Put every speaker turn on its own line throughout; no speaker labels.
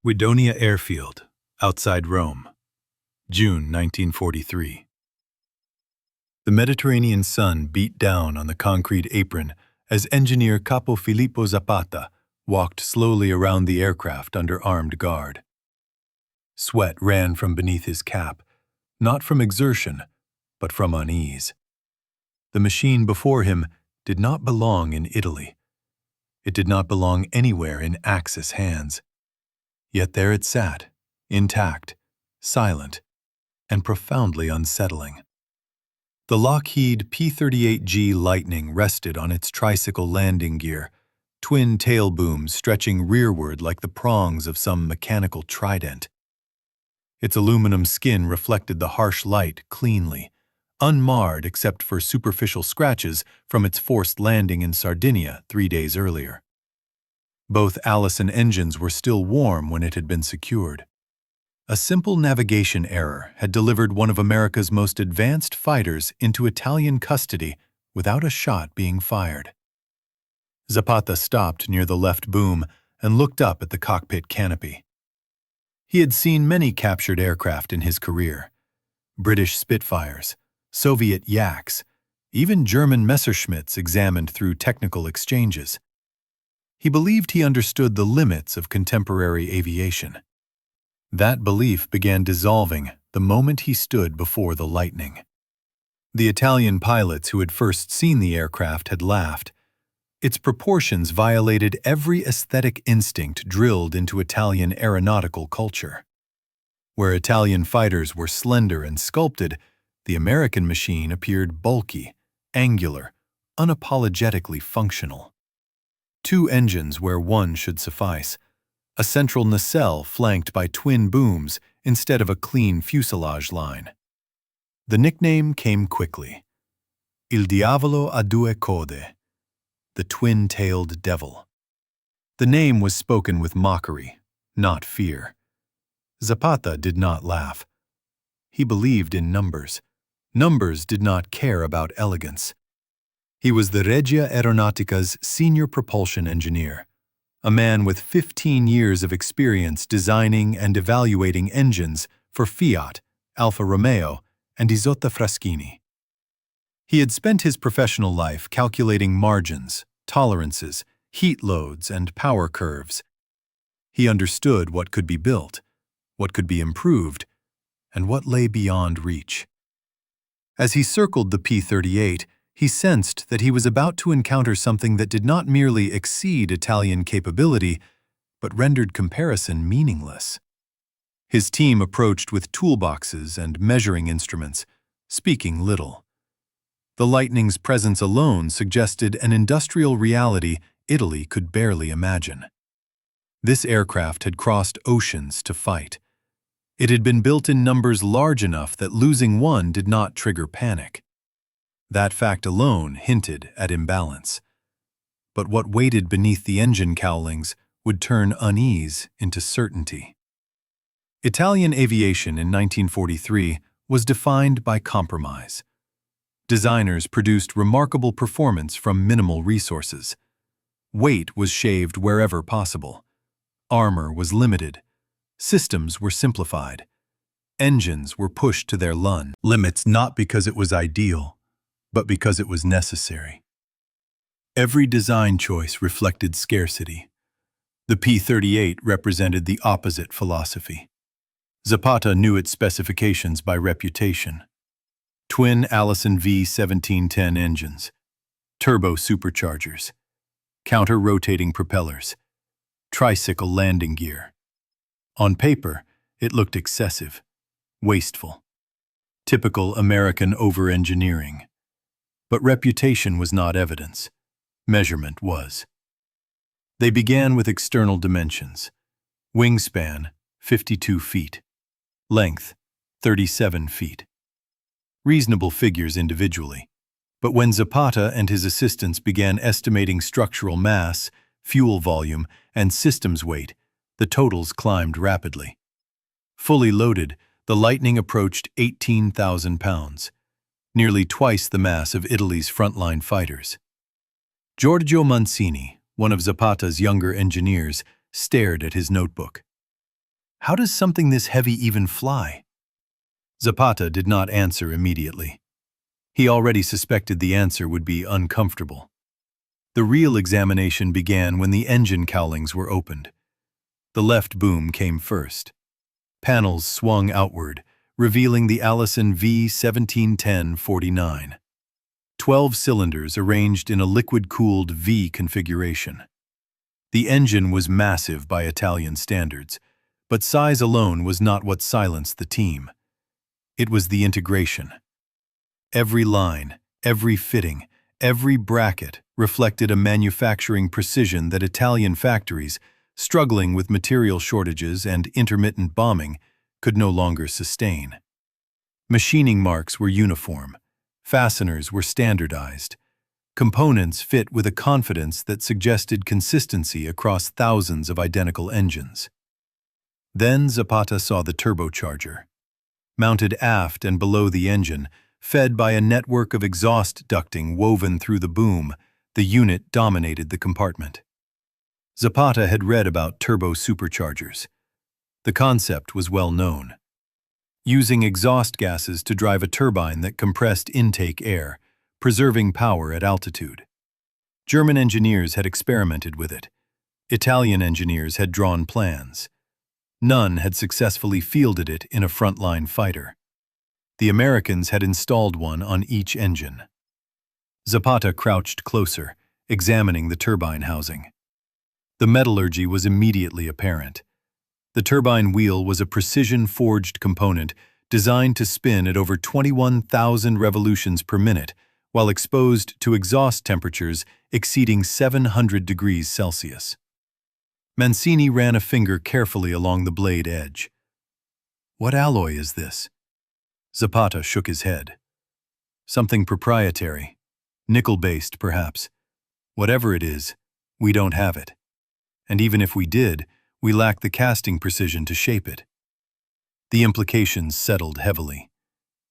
Guidonia Airfield, outside Rome, June 1943. The Mediterranean sun beat down on the concrete apron as engineer Capo Filippo Zappata walked slowly around the aircraft under armed guard. Sweat ran from beneath his cap, not from exertion, but from unease. The machine before him did not belong in Italy. It did not belong anywhere in Axis hands. Yet there it sat, intact, silent, and profoundly unsettling. The Lockheed P-38G Lightning rested on its tricycle landing gear, twin tail booms stretching rearward like the prongs of some mechanical trident. Its aluminum skin reflected the harsh light cleanly, unmarred except for superficial scratches from its forced landing in Sardinia 3 days earlier. Both Allison engines were still warm when it had been secured. A simple navigation error had delivered one of America's most advanced fighters into Italian custody without a shot being fired. Zappata stopped near the left boom and looked up at the cockpit canopy. He had seen many captured aircraft in his career: British Spitfires, Soviet Yaks, even German Messerschmitts examined through technical exchanges. He believed he understood the limits of contemporary aviation. That belief began dissolving the moment he stood before the Lightning. The Italian pilots who had first seen the aircraft had laughed. Its proportions violated every aesthetic instinct drilled into Italian aeronautical culture. Where Italian fighters were slender and sculpted, the American machine appeared bulky, angular, unapologetically functional. 2 engines where one should suffice, a central nacelle flanked by twin booms instead of a clean fuselage line. The nickname came quickly: Il Diavolo a due code, the twin-tailed devil. The name was spoken with mockery, not fear. Zappata did not laugh. He believed in numbers. Numbers did not care about elegance. He was the Regia Aeronautica's senior propulsion engineer, a man with 15 years of experience designing and evaluating engines for Fiat, Alfa Romeo, and Isotta Fraschini. He had spent his professional life calculating margins, tolerances, heat loads, and power curves. He understood what could be built, what could be improved, and what lay beyond reach. As he circled the P-38, he sensed that he was about to encounter something that did not merely exceed Italian capability, but rendered comparison meaningless. His team approached with toolboxes and measuring instruments, speaking little. The Lightning's presence alone suggested an industrial reality Italy could barely imagine. This aircraft had crossed oceans to fight. It had been built in numbers large enough that losing one did not trigger panic. That fact alone hinted at imbalance. But what waited beneath the engine cowlings would turn unease into certainty. Italian aviation in 1943 was defined by compromise. Designers produced remarkable performance from minimal resources. Weight was shaved wherever possible. Armor was limited. Systems were simplified. Engines were pushed to their limits not because it was ideal, but because it was necessary. Every design choice reflected scarcity. The P-38 represented the opposite philosophy. Zappata knew its specifications by reputation: twin Allison V1710 engines, turbo-superchargers, counter-rotating propellers, tricycle landing gear. On paper, it looked excessive, wasteful, typical American over-engineering. But reputation was not evidence. Measurement was. They began with external dimensions: wingspan, 52 feet, length, 37 feet. Reasonable figures individually. But when Zappata and his assistants began estimating structural mass, fuel volume, and systems weight, the totals climbed rapidly. Fully loaded, the Lightning approached 18,000 pounds, nearly twice the mass of Italy's frontline fighters. Giorgio Mancini, one of Zappata's younger engineers, stared at his notebook. How does something this heavy even fly? Zappata did not answer immediately. He already suspected the answer would be uncomfortable. The real examination began when the engine cowlings were opened. The left boom came first. Panels swung outward, revealing the Allison V1710-49. 12 cylinders arranged in a liquid-cooled V configuration. The engine was massive by Italian standards, but size alone was not what silenced the team. It was the integration. Every line, every fitting, every bracket reflected a manufacturing precision that Italian factories, struggling with material shortages and intermittent bombing, could no longer sustain. Machining marks were uniform. Fasteners were standardized. Components fit with a confidence that suggested consistency across thousands of identical engines. Then Zappata saw the turbocharger. Mounted aft and below the engine, fed by a network of exhaust ducting woven through the boom, the unit dominated the compartment. Zappata had read about turbo-superchargers. The concept was well known. Using exhaust gases to drive a turbine that compressed intake air, preserving power at altitude. German engineers had experimented with it. Italian engineers had drawn plans. None had successfully fielded it in a frontline fighter. The Americans had installed one on each engine. Zappata crouched closer, examining the turbine housing. The metallurgy was immediately apparent. The turbine wheel was a precision-forged component designed to spin at over 21,000 revolutions per minute, while exposed to exhaust temperatures exceeding 700 degrees Celsius. Mancini ran a finger carefully along the blade edge. "What alloy is this?" Zappata shook his head. "Something proprietary. Nickel-based, perhaps. Whatever it is, we don't have it. And even if we did, we lack the casting precision to shape it." The implications settled heavily.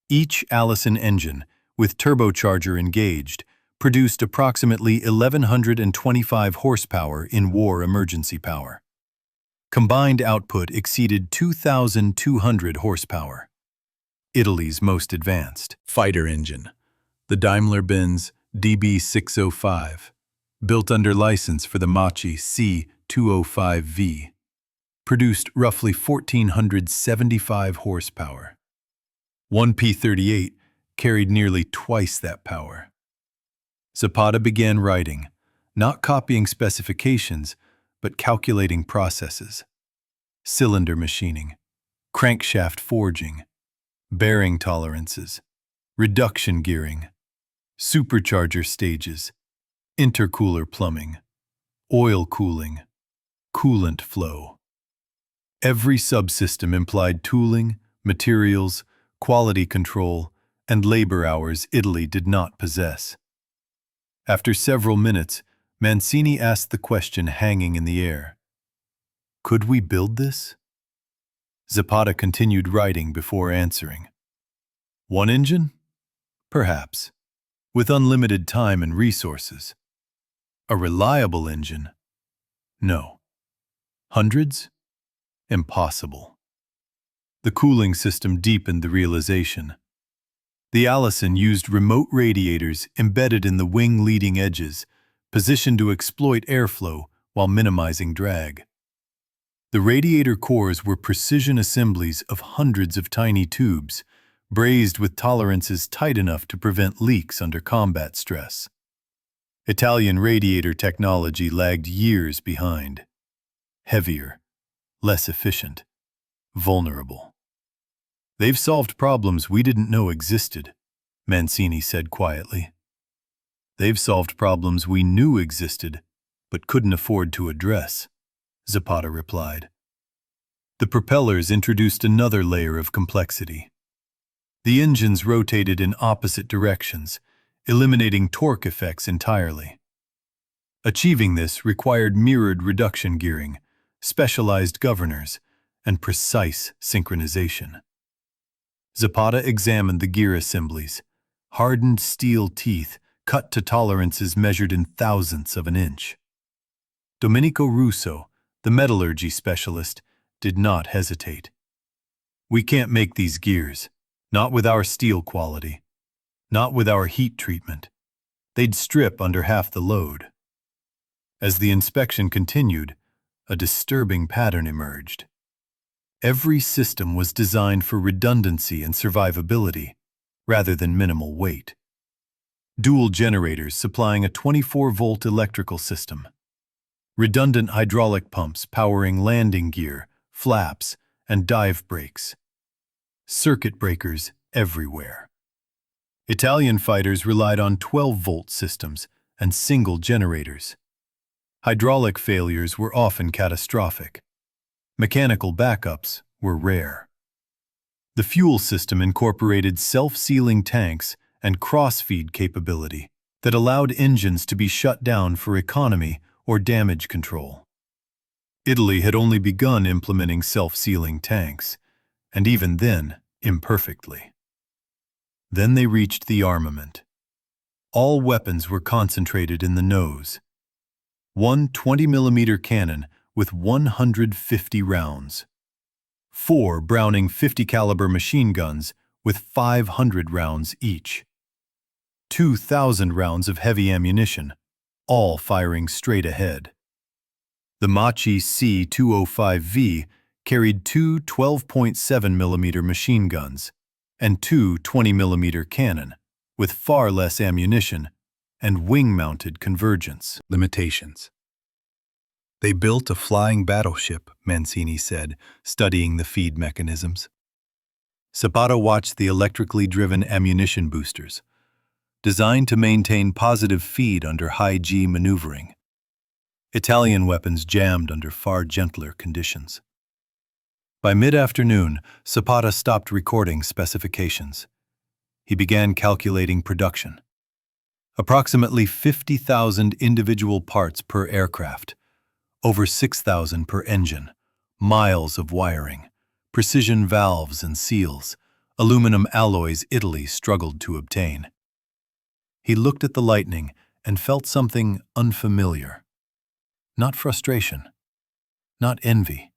Each Allison engine, with turbocharger engaged, produced approximately 1,125 horsepower in war emergency power. Combined output exceeded 2,200 horsepower. Italy's most advanced fighter engine, the Daimler-Benz DB605, built under license for the Machi C205V, produced roughly 1,475 horsepower. One P-38 carried nearly twice that power. Zappata began writing, not copying specifications, but calculating processes. Cylinder machining, crankshaft forging, bearing tolerances, reduction gearing, supercharger stages, intercooler plumbing, oil cooling, coolant flow. Every subsystem implied tooling, materials, quality control, and labor hours Italy did not possess. After several minutes, Mancini asked the question hanging in the air. "Could we build this?" Zappata continued writing before answering. "One engine? Perhaps, with unlimited time and resources. A reliable engine? No. Hundreds? Impossible." The cooling system deepened the realization. The Allison used remote radiators embedded in the wing leading edges, positioned to exploit airflow while minimizing drag. The radiator cores were precision assemblies of hundreds of tiny tubes, brazed with tolerances tight enough to prevent leaks under combat stress. Italian radiator technology lagged years behind. Heavier, less efficient, vulnerable. "They've solved problems we didn't know existed," Mancini said quietly. "They've solved problems we knew existed, but couldn't afford to address," Zappata replied. The propellers introduced another layer of complexity. The engines rotated in opposite directions, eliminating torque effects entirely. Achieving this required mirrored reduction gearing, specialized governors, and precise synchronization. Zappata examined the gear assemblies, hardened steel teeth cut to tolerances measured in thousandths of an inch. Domenico Russo, the metallurgy specialist, did not hesitate. "We can't make these gears, not with our steel quality, not with our heat treatment. They'd strip under half the load." As the inspection continued, a disturbing pattern emerged. Every system was designed for redundancy and survivability, rather than minimal weight. Dual generators supplying a 24-volt electrical system. Redundant hydraulic pumps powering landing gear, flaps, and dive brakes. Circuit breakers everywhere. Italian fighters relied on 12-volt systems and single generators. Hydraulic failures were often catastrophic. Mechanical backups were rare. The fuel system incorporated self-sealing tanks and cross-feed capability that allowed engines to be shut down for economy or damage control. Italy had only begun implementing self-sealing tanks, and even then, imperfectly. Then they reached the armament. All weapons were concentrated in the nose. One 20mm cannon with 150 rounds. 4 Browning 50 caliber machine guns with 500 rounds each. 2,000 rounds of heavy ammunition, all firing straight ahead. The Machi C-205V carried 2 12.7mm machine guns and 2 20mm cannon, with far less ammunition and wing-mounted convergence. Limitations. "They built a flying battleship," Mancini said, studying the feed mechanisms. Zappata watched the electrically driven ammunition boosters, designed to maintain positive feed under high-G maneuvering. Italian weapons jammed under far gentler conditions. By mid-afternoon, Zappata stopped recording specifications. He began calculating production. Approximately 50,000 individual parts per aircraft, over 6,000 per engine, miles of wiring, precision valves and seals, aluminum alloys Italy struggled to obtain. He looked at the lightning and felt something unfamiliar. Not frustration, not envy,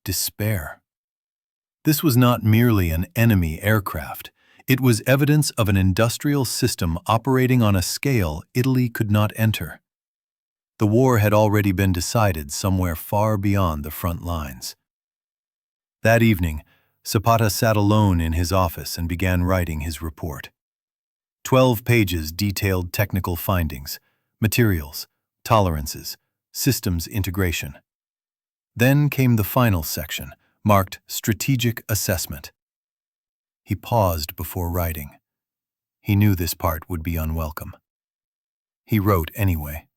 despair. This was not merely an enemy aircraft. It was evidence of an industrial system operating on a scale Italy could not enter. The war had already been decided somewhere far beyond the front lines. That evening, Zappata sat alone in his office and began writing his report. 12 pages detailed technical findings, materials, tolerances, systems integration. Then came the final section, marked Strategic Assessment. He paused before writing. He knew this part would be unwelcome. He wrote anyway.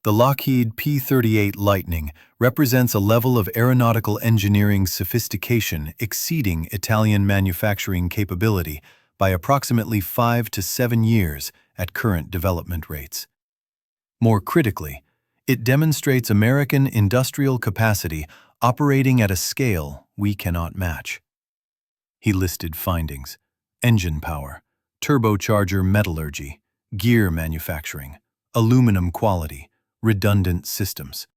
"The Lockheed P-38 Lightning represents a level of aeronautical engineering sophistication exceeding Italian manufacturing capability by approximately 5 to 7 years at current development rates. More critically, it demonstrates American industrial capacity operating at a scale we cannot match." He listed findings: engine power, turbocharger metallurgy, gear manufacturing, aluminum quality, redundant systems,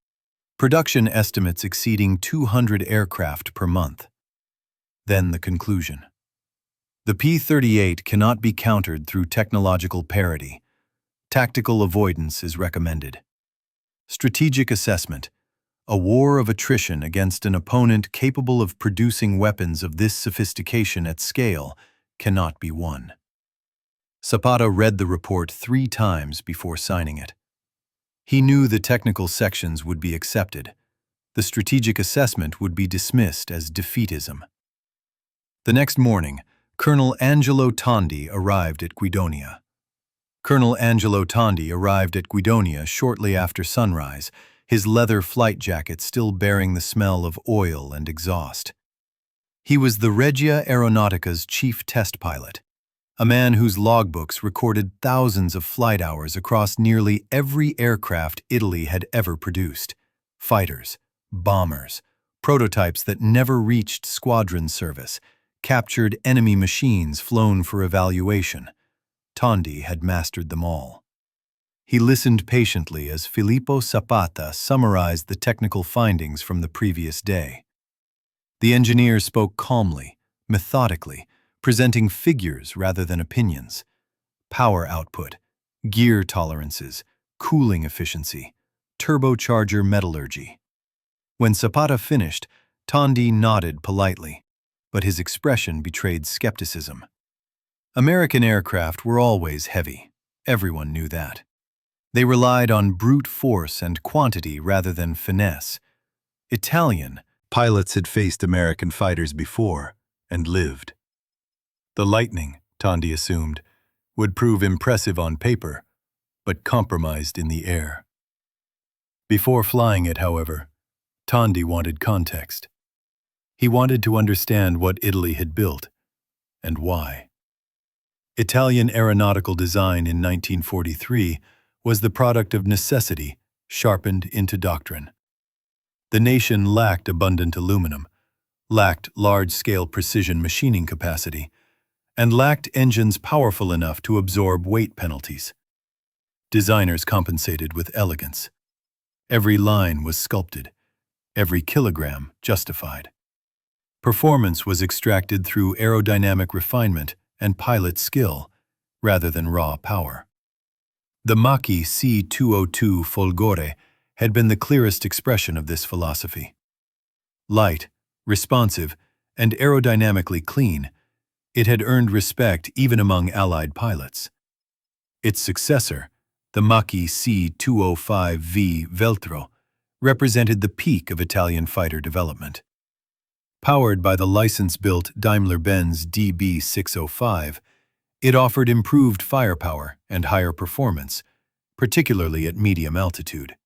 production estimates exceeding 200 aircraft per month. Then the conclusion. The P-38 cannot be countered through technological parity. Tactical avoidance is recommended. Strategic assessment. A war of attrition against an opponent capable of producing weapons of this sophistication at scale cannot be won. Zappata read the report 3 times before signing it. He knew the technical sections would be accepted. The strategic assessment would be dismissed as defeatism. The next morning, Colonel Angelo Tondi arrived at Guidonia. Colonel Angelo Tondi arrived at Guidonia shortly after sunrise, his leather flight jacket still bearing the smell of oil and exhaust. He was the Regia Aeronautica's chief test pilot, a man whose logbooks recorded thousands of flight hours across nearly every aircraft Italy had ever produced: fighters, bombers, prototypes that never reached squadron service, captured enemy machines flown for evaluation. Tondi had mastered them all. He listened patiently as Filippo Zappata summarized the technical findings from the previous day. The engineer spoke calmly, methodically, presenting figures rather than opinions. Power output, gear tolerances, cooling efficiency, turbocharger metallurgy. When Zappata finished, Tondi nodded politely, but his expression betrayed skepticism. American aircraft were always heavy. Everyone knew that. They relied on brute force and quantity rather than finesse. Italian pilots had faced American fighters before and lived. The Lightning, Tondi assumed, would prove impressive on paper, but compromised in the air. Before flying it, however, Tondi wanted context. He wanted to understand what Italy had built and why. Italian aeronautical design in 1943 was the product of necessity sharpened into doctrine. The nation lacked abundant aluminum, lacked large-scale precision machining capacity, and lacked engines powerful enough to absorb weight penalties. Designers compensated with elegance. Every line was sculpted, every kilogram justified. Performance was extracted through aerodynamic refinement and pilot skill, rather than raw power. The Mach-E C-202 Folgore had been the clearest expression of this philosophy. Light, responsive, and aerodynamically clean, it had earned respect even among Allied pilots. Its successor, the Mach-E C-205V Veltro, represented the peak of Italian fighter development. Powered by the license-built Daimler-Benz DB605, it offered improved firepower and higher performance, particularly at medium altitude.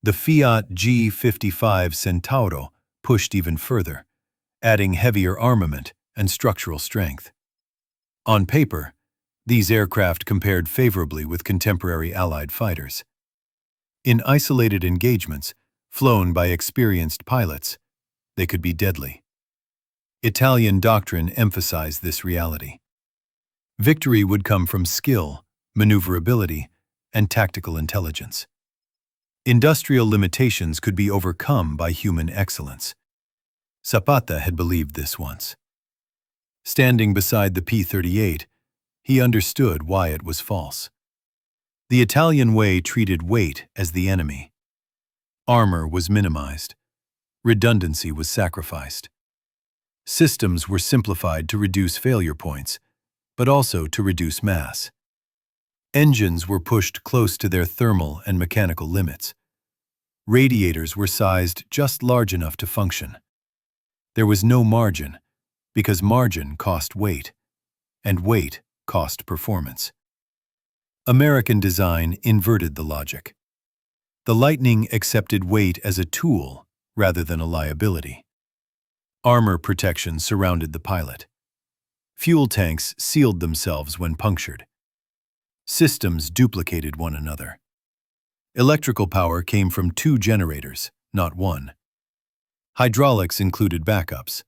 The Fiat G55 Centauro pushed even further, adding heavier armament and structural strength. On paper, these aircraft compared favorably with contemporary Allied fighters. In isolated engagements, flown by experienced pilots, they could be deadly. Italian doctrine emphasized this reality. Victory would come from skill, maneuverability, and tactical intelligence. Industrial limitations could be overcome by human excellence. Zappata had believed this once. Standing beside the P-38, he understood why it was false. The Italian way treated weight as the enemy. Armor was minimized. Redundancy was sacrificed. Systems were simplified to reduce failure points, but also to reduce mass. Engines were pushed close to their thermal and mechanical limits. Radiators were sized just large enough to function. There was no margin, because margin cost weight, and weight cost performance. American design inverted the logic. The Lightning accepted weight as a tool rather than a liability. Armor protection surrounded the pilot. Fuel tanks sealed themselves when punctured. Systems duplicated one another. Electrical power came from 2 generators, not 1. Hydraulics included backups.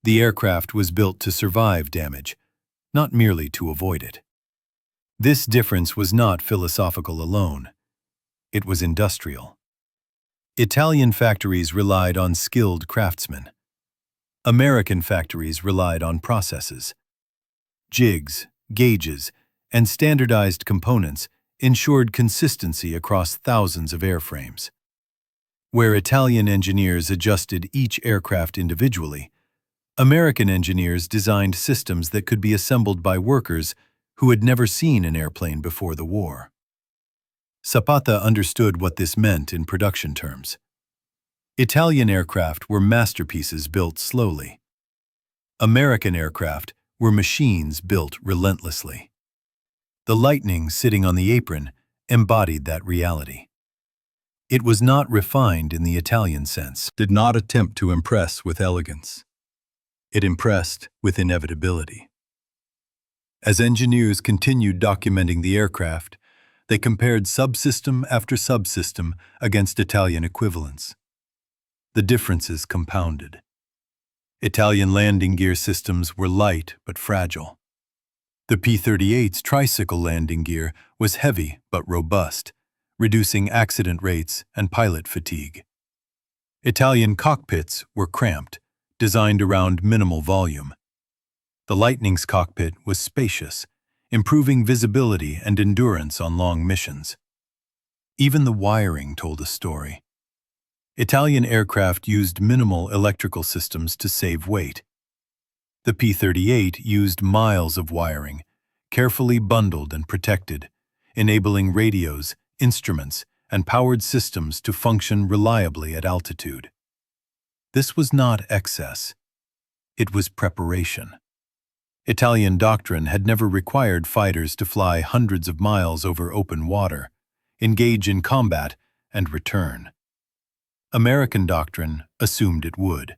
The aircraft was built to survive damage, not merely to avoid it. This difference was not philosophical alone. It was industrial. Italian factories relied on skilled craftsmen. American factories relied on processes. Jigs, gauges, and standardized components ensured consistency across thousands of airframes. Where Italian engineers adjusted each aircraft individually, American engineers designed systems that could be assembled by workers who had never seen an airplane before the war. Zappata understood what this meant in production terms. Italian aircraft were masterpieces built slowly. American aircraft were machines built relentlessly. The Lightning sitting on the apron embodied that reality. It was not refined in the Italian sense, did not attempt to impress with elegance. It impressed with inevitability. As engineers continued documenting the aircraft, they compared subsystem after subsystem against Italian equivalents. The differences compounded. Italian landing gear systems were light but fragile. The P-38's tricycle landing gear was heavy but robust, reducing accident rates and pilot fatigue. Italian cockpits were cramped, designed around minimal volume. The Lightning's cockpit was spacious, improving visibility and endurance on long missions. Even the wiring told a story. Italian aircraft used minimal electrical systems to save weight. The P-38 used miles of wiring, carefully bundled and protected, enabling radios, instruments, and powered systems to function reliably at altitude. This was not excess. It was preparation. Italian doctrine had never required fighters to fly hundreds of miles over open water, engage in combat, and return. American doctrine assumed it would.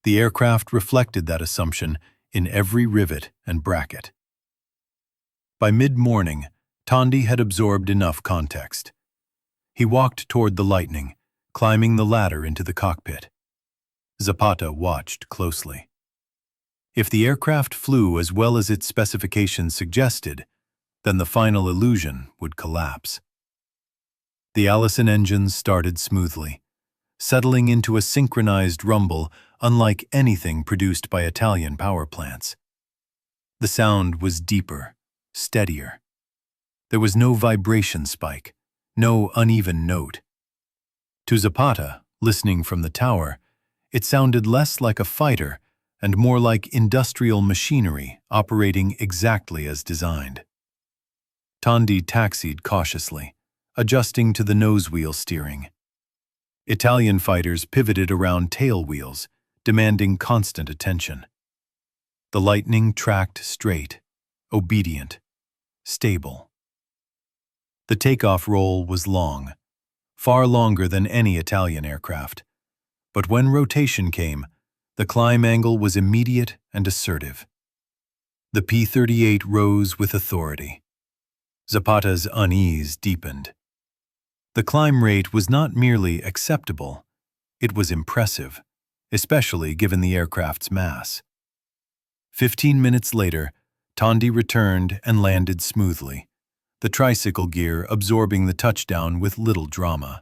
The aircraft reflected that assumption in every rivet and bracket. By mid-morning, Tondi had absorbed enough context. He walked toward the Lightning, climbing the ladder into the cockpit. Zappata watched closely. If the aircraft flew as well as its specifications suggested, then the final illusion would collapse. The Allison engines started smoothly, settling into a synchronized rumble unlike anything produced by Italian power plants. The sound was deeper, steadier. There was no vibration spike, no uneven note. To Zappata, listening from the tower, it sounded less like a fighter and more like industrial machinery operating exactly as designed. Tondi taxied cautiously, adjusting to the nose-wheel steering. Italian fighters pivoted around tail wheels, demanding constant attention. The Lightning tracked straight, obedient, stable. The takeoff roll was long, far longer than any Italian aircraft, but when rotation came, the climb angle was immediate and assertive. The P-38 rose with authority. Zappata's unease deepened. The climb rate was not merely acceptable, it was impressive, especially given the aircraft's mass. 15 minutes later, Tondi returned and landed smoothly, the tricycle gear absorbing the touchdown with little drama.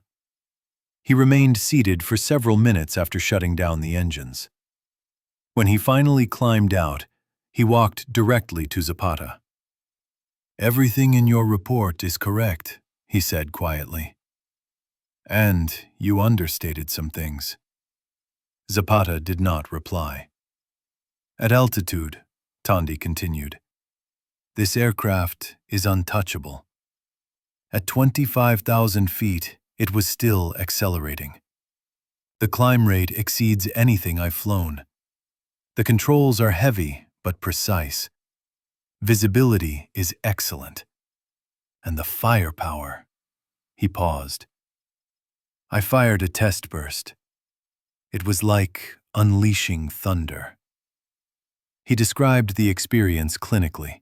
He remained seated for several minutes after shutting down the engines. When he finally climbed out, he walked directly to Zappata. "Everything in your report is correct," he said quietly. "And you understated some things." Zappata did not reply. "At altitude," Tondi continued, "this aircraft is untouchable. At 25,000 feet, it was still accelerating. The climb rate exceeds anything I've flown. The controls are heavy but precise. Visibility is excellent. And the firepower." He paused. "I fired a test burst. It was like unleashing thunder." He described the experience clinically.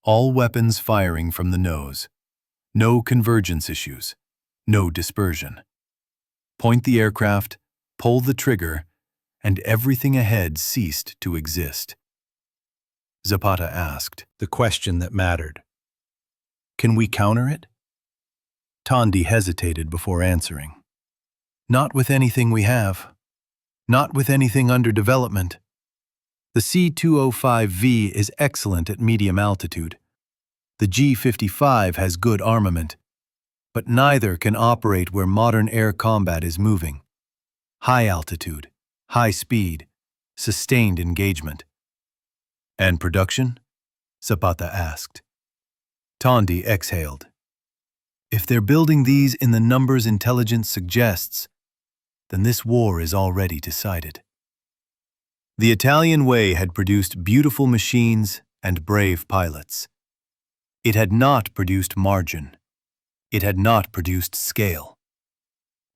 All weapons firing from the nose. No convergence issues. No dispersion. Point the aircraft, pull the trigger, and everything ahead ceased to exist. Zappata asked the question that mattered. "Can we counter it?" Tondi hesitated before answering. "Not with anything we have. Not with anything under development. The C-205V is excellent at medium altitude. The G-55 has good armament, but neither can operate where modern air combat is moving. High altitude, high speed, sustained engagement." "And production?" Zappata asked. Tondi exhaled. "If they're building these in the numbers intelligence suggests, then this war is already decided." The Italian way had produced beautiful machines and brave pilots. It had not produced margin. It had not produced scale.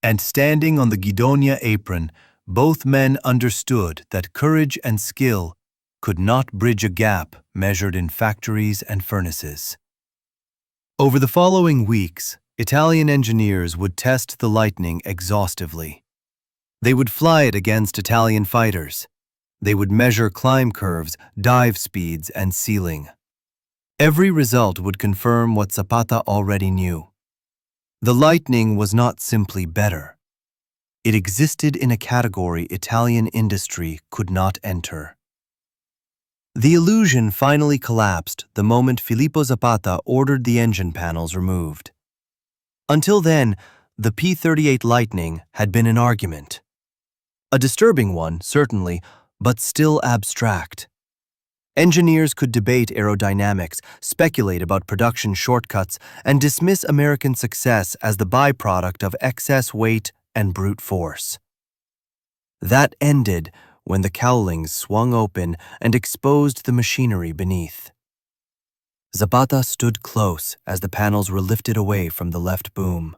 And standing on the Guidonia apron, both men understood that courage and skill could not bridge a gap measured in factories and furnaces. Over the following weeks, Italian engineers would test the Lightning exhaustively. They would fly it against Italian fighters,
They would measure climb curves, dive speeds, and ceiling. Every result would confirm what Zappata already knew. The Lightning was not simply better. It existed in a category Italian industry could not enter. The illusion finally collapsed the moment Filippo Zappata ordered the engine panels removed. Until then, the P-38 Lightning had been an argument. A disturbing one, certainly, but still abstract. Engineers could debate aerodynamics, speculate about production shortcuts, and dismiss American success as the byproduct of excess weight and brute force. That ended when the cowlings swung open and exposed the machinery beneath. Zappata stood close as the panels were lifted away from the left boom.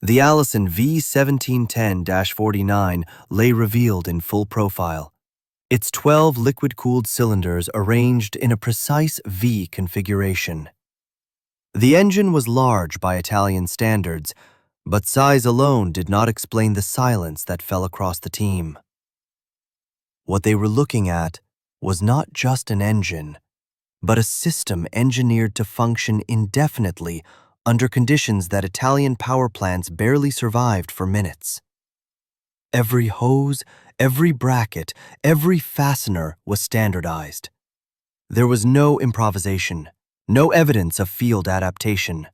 The Allison V1710-49 lay revealed in full profile, its 12 liquid-cooled cylinders arranged in a precise V configuration. The engine was large by Italian standards, but size alone did not explain the silence that fell across the team. What they were looking at was not just an engine, but a system engineered to function indefinitely under conditions that Italian power plants barely survived for minutes. Every hose, every bracket, every fastener was standardized. There was no improvisation, no evidence of field adaptation.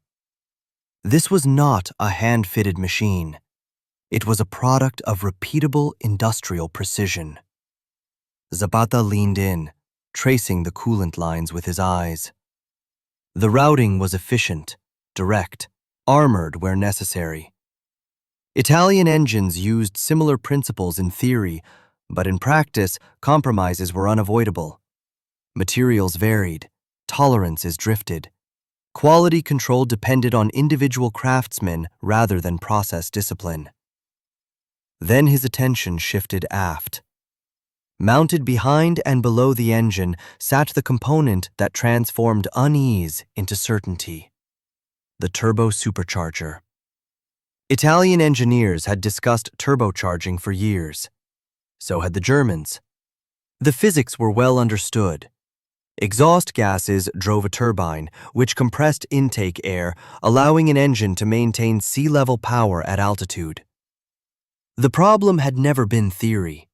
This was not a hand-fitted machine. It was a product of repeatable industrial precision. Zappata leaned in, tracing the coolant lines with his eyes. The routing was efficient, direct, armored where necessary. Italian engines used similar principles in theory, but in practice, compromises were unavoidable. Materials varied, tolerances drifted. Quality control depended on individual craftsmen rather than process discipline. Then his attention shifted aft. Mounted behind and below the engine sat the component that transformed unease into certainty: the turbo-supercharger. Italian engineers had discussed turbocharging for years. So had the Germans. The physics were well understood. Exhaust gases drove a turbine, which compressed intake air, allowing an engine to maintain sea-level power at altitude. The problem had never been theory.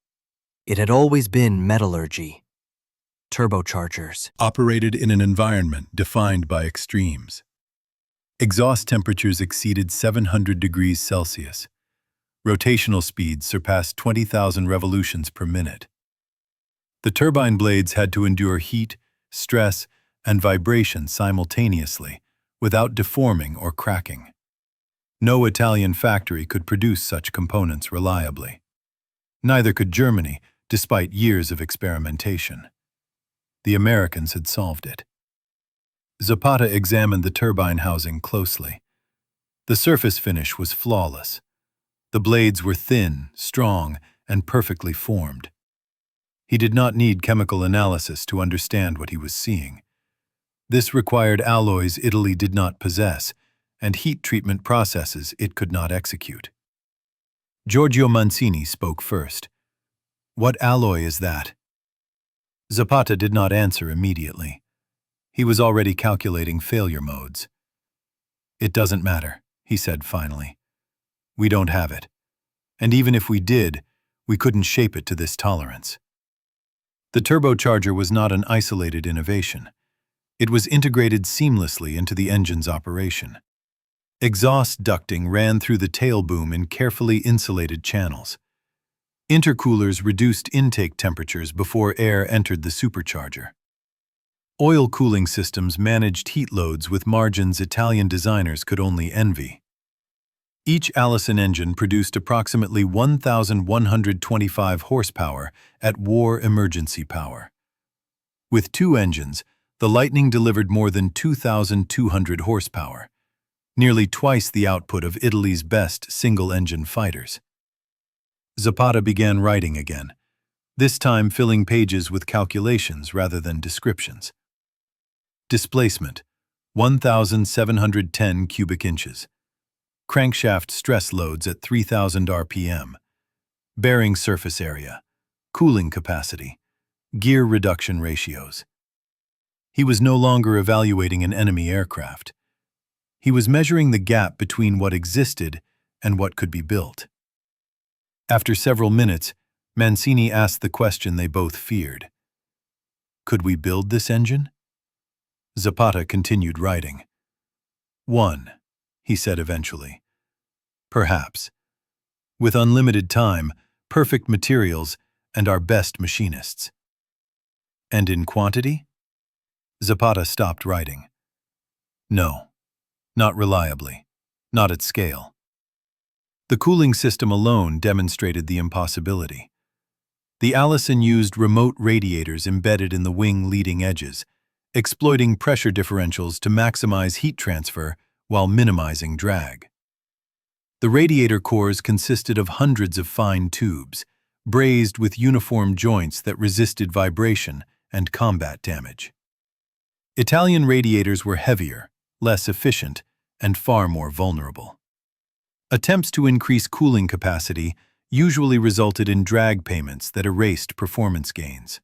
It had always been metallurgy. Turbochargers
operated in an environment defined by extremes. Exhaust temperatures exceeded 700 degrees Celsius. Rotational speeds surpassed 20,000 revolutions per minute. The turbine blades had to endure heat, stress, and vibration simultaneously, without deforming or cracking. No Italian factory could produce such components reliably. Neither could Germany, despite years of experimentation. The Americans had solved it. Zappata examined the turbine housing closely. The surface finish was flawless. The blades were thin, strong, and perfectly formed. He did not need chemical analysis to understand what he was seeing. This required alloys Italy did not possess, and heat treatment processes it could not execute. Giorgio Mancini spoke first. "What alloy is that?" Zappata did not answer immediately. He was already calculating failure modes. "It doesn't matter," he said finally. "We don't have it. And even if we did, we couldn't shape it to this tolerance." The turbocharger was not an isolated innovation. It was integrated seamlessly into the engine's operation. Exhaust ducting ran through the tail boom in carefully insulated channels. Intercoolers reduced intake temperatures before air entered the supercharger. Oil cooling systems managed heat loads with margins Italian designers could only envy. Each Allison engine produced approximately 1,125 horsepower at war emergency power. With two engines, the Lightning delivered more than 2,200 horsepower, nearly twice the output of Italy's best single-engine fighters. Zappata began writing again, this time filling pages with calculations rather than descriptions. Displacement, 1,710 cubic inches. Crankshaft stress loads at 3,000 RPM. Bearing surface area. cooling capacity, gear reduction ratios. He was no longer evaluating an enemy aircraft. He was measuring the gap between what existed and what could be built. After several minutes, Mancini asked the question they both feared. Could we build this engine? Zappata continued writing. One, he said eventually. Perhaps. With unlimited time, perfect materials, and our best machinists. And in quantity? Zappata stopped writing. No, not reliably, not at scale. The cooling system alone demonstrated the impossibility. The Allison used remote radiators embedded in the wing leading edges, exploiting pressure differentials to maximize heat transfer while minimizing drag. The radiator cores consisted of hundreds of fine tubes, brazed with uniform joints that resisted vibration and combat damage. Italian radiators were heavier, less efficient, and far more vulnerable. Attempts to increase cooling capacity usually resulted in drag payments that erased performance gains.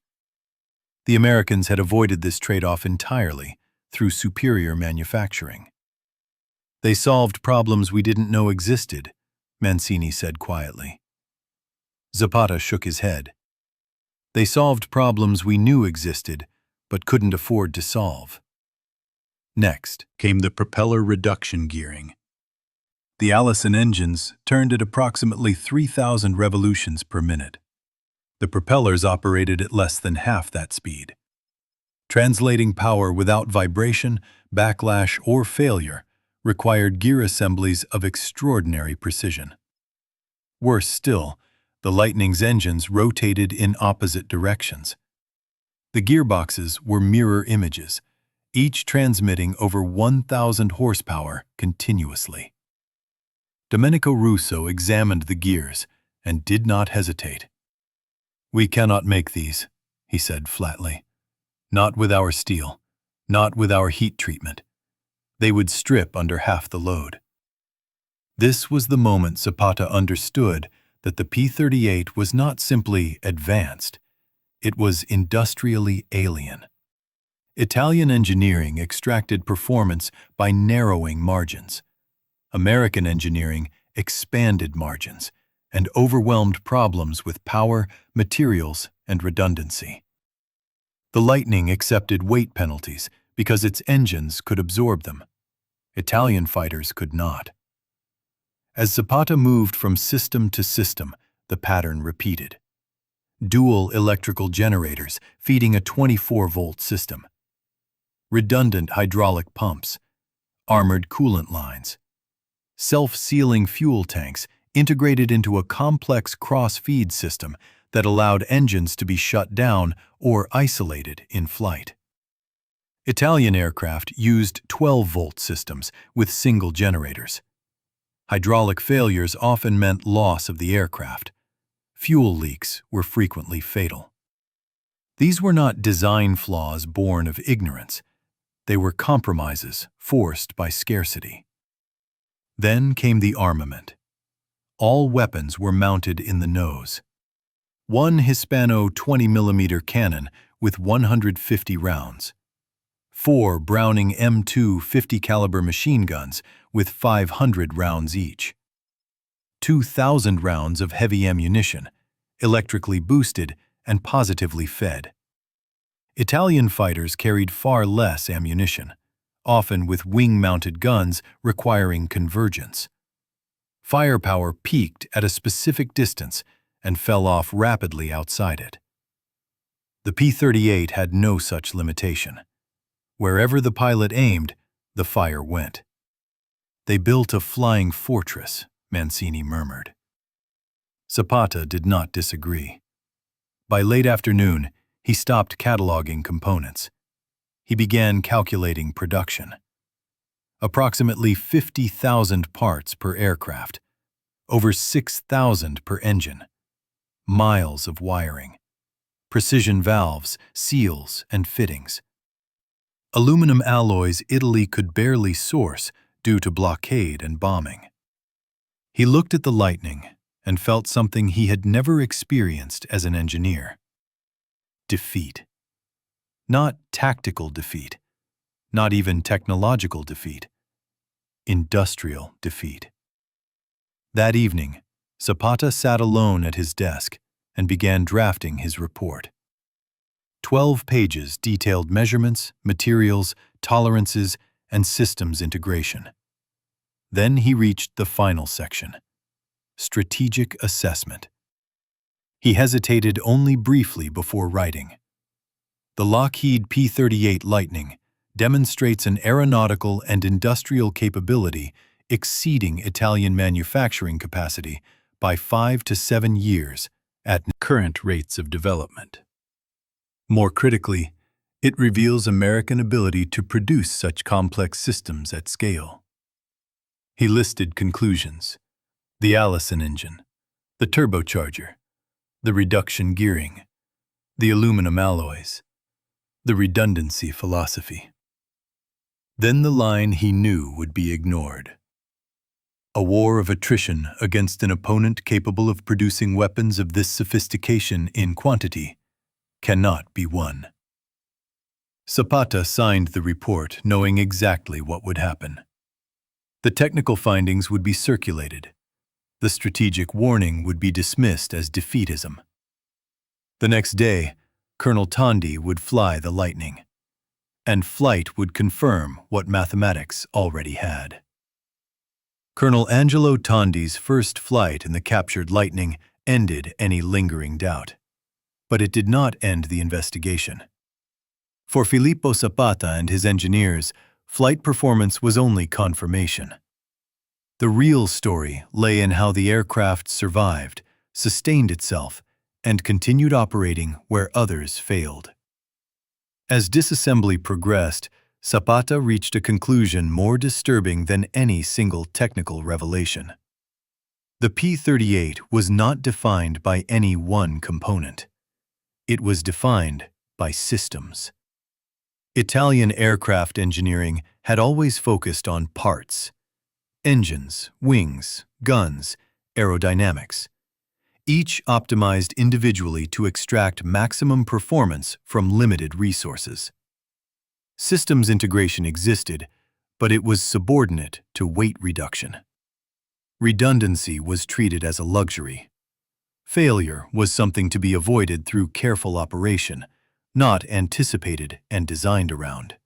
The Americans had avoided this trade-off entirely through superior manufacturing. They solved problems we didn't know existed, Mancini said quietly. Zappata shook his head. They solved problems we knew existed, but couldn't afford to solve. Next came the propeller reduction gearing. The Allison engines turned at approximately 3,000 revolutions per minute. The propellers operated at less than half that speed. Translating power without vibration, backlash, or failure required gear assemblies of extraordinary precision. Worse still, the Lightning's engines rotated in opposite directions. The gearboxes were mirror images, each transmitting over 1,000 horsepower continuously. Domenico Russo examined the gears and did not hesitate. We cannot make these, he said flatly. Not with our steel, not with our heat treatment. They would strip under half the load. This was the moment Zappata understood that the P-38 was not simply advanced, it was industrially alien. Italian engineering extracted performance by narrowing margins. American engineering expanded margins and overwhelmed problems with power, materials, and redundancy. The Lightning accepted weight penalties because its engines could absorb them. Italian fighters could not. As Zappata moved from system to system, the pattern repeated. Dual electrical generators feeding a 24-volt system. Redundant hydraulic pumps. Armored coolant lines. Self-sealing fuel tanks integrated into a complex cross-feed system that allowed engines to be shut down or isolated in flight. Italian aircraft used 12-volt systems with single generators. Hydraulic failures often meant loss of the aircraft. Fuel leaks were frequently fatal. These were not design flaws born of ignorance. They were compromises forced by scarcity. Then came the armament. All weapons were mounted in the nose. One Hispano 20mm cannon with 150 rounds. 4 Browning M2 50-caliber machine guns with 500 rounds each. 2,000 rounds of heavy ammunition, electrically boosted and positively fed. Italian fighters carried far less ammunition, often with wing-mounted guns requiring convergence. Firepower peaked at a specific distance and fell off rapidly outside it. The P-38 had no such limitation. Wherever the pilot aimed, the fire went. They built a flying fortress, Mancini murmured. Zappata did not disagree. By late afternoon, he stopped cataloging components. He began calculating production. Approximately 50,000 parts per aircraft, over 6,000 per engine. Miles of wiring. Precision valves, seals, and fittings. Aluminum alloys Italy could barely source due to blockade and bombing. He looked at the Lightning, and felt something he had never experienced as an engineer. Defeat. Not tactical defeat, not even technological defeat. Industrial defeat. That evening, Zappata sat alone at his desk and began drafting his report. 12 pages detailed measurements, materials, tolerances, and systems integration. Then he reached the final section: strategic assessment. He hesitated only briefly before writing. The Lockheed P-38 Lightning demonstrates an aeronautical and industrial capability exceeding Italian manufacturing capacity by 5 to 7 years at current rates of development. More critically, it reveals American ability to produce such complex systems at scale. He listed conclusions: the Allison engine, the turbocharger, the reduction gearing, the aluminum alloys, the redundancy philosophy. Then the line he knew would be ignored: a war of attrition against an opponent capable of producing weapons of this sophistication in quantity cannot be won. Zappata signed the report knowing exactly what would happen. The technical findings would be circulated. The strategic warning would be dismissed as defeatism. The next day, Colonel Tondi would fly the Lightning, and flight would confirm what mathematics already had. Colonel Angelo Tondi's first flight in the captured Lightning ended any lingering doubt, but it did not end the investigation. For Filippo Zappata and his engineers, flight performance was only confirmation. The real story lay in how the aircraft survived, sustained itself, and continued operating where others failed. As disassembly progressed, Zappata reached a conclusion more disturbing than any single technical revelation. The P-38 was not defined by any one component. It was defined by systems. Italian aircraft engineering had always focused on parts: engines, wings, guns, aerodynamics, each optimized individually to extract maximum performance from limited resources. Systems integration existed, but it was subordinate to weight reduction. Redundancy was treated as a luxury. Failure was something to be avoided through careful operation, not anticipated and designed around.